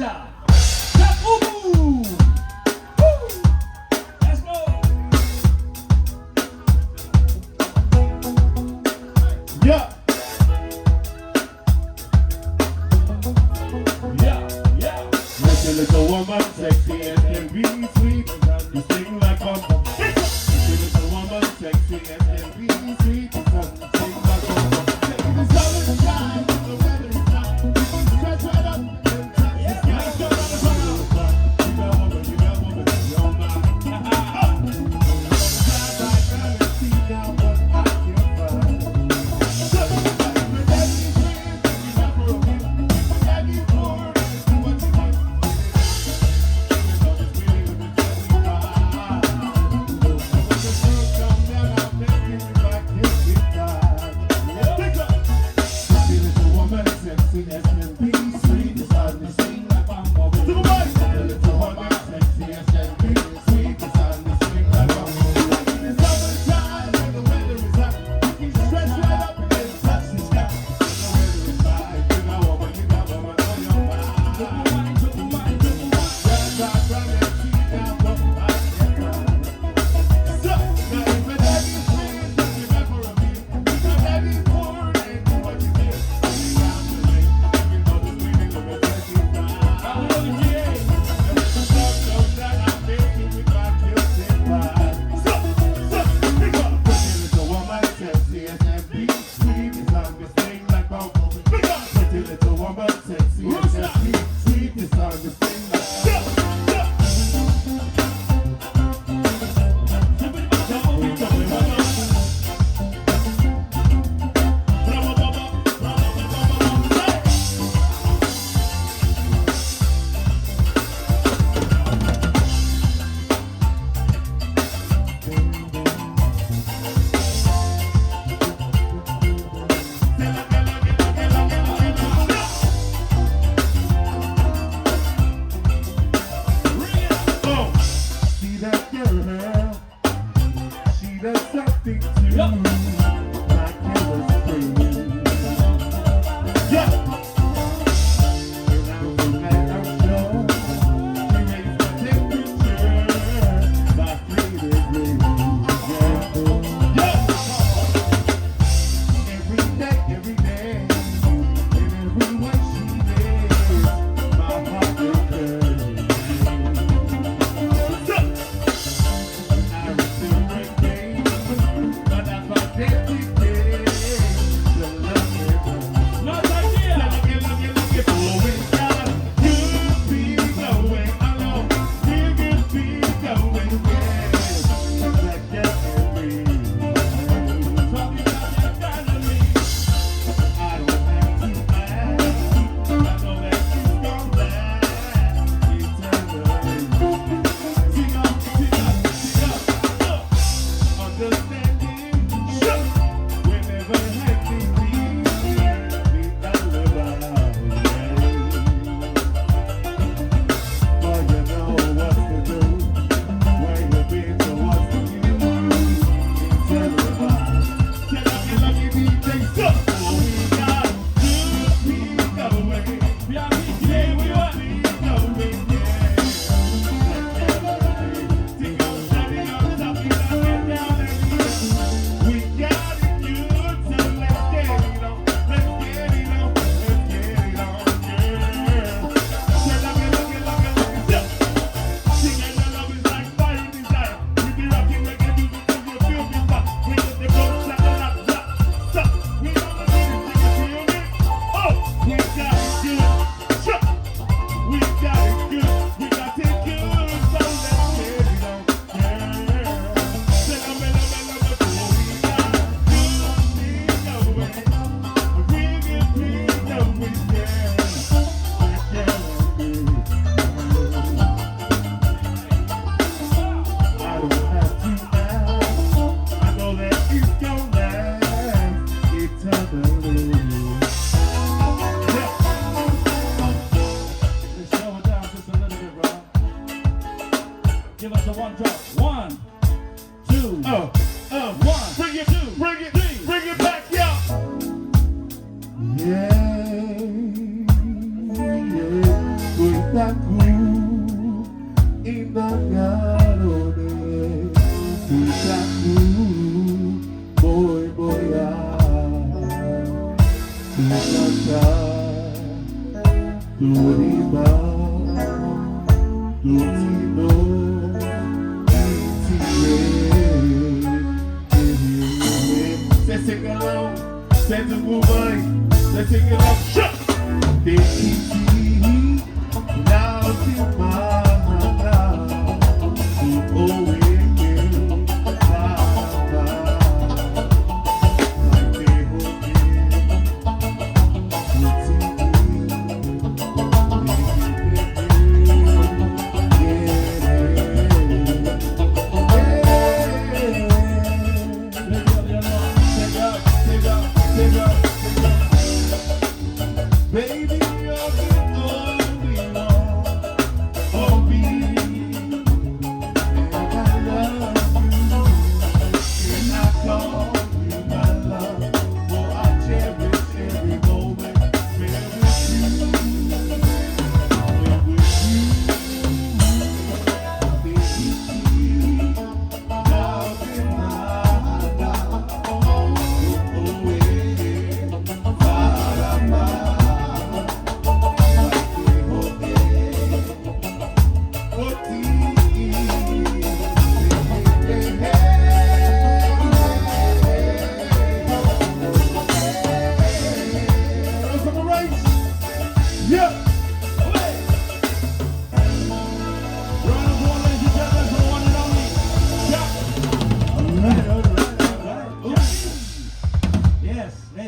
Georgia. TAKU. Let's go. Yeah. Make a little woman sexy and can be sweet. You sing like bumper. Make a little woman sexy and can be sweet. You sing like bumper. The sun is shining, the weather is hot. Stretch right up and touch the sky. You got woman, you're mine. Side and see now what I can find. Look, with every friend, you never again. With every word, do what you want. Give us a one drop. 1, 2, 1. Bring it, bring it, bring it back, yeah. Yeah, yeah. TAKU INANGARO TAKU boy boya Tutaka Turiba Tutino Say sing along, say to move on, say sing it up.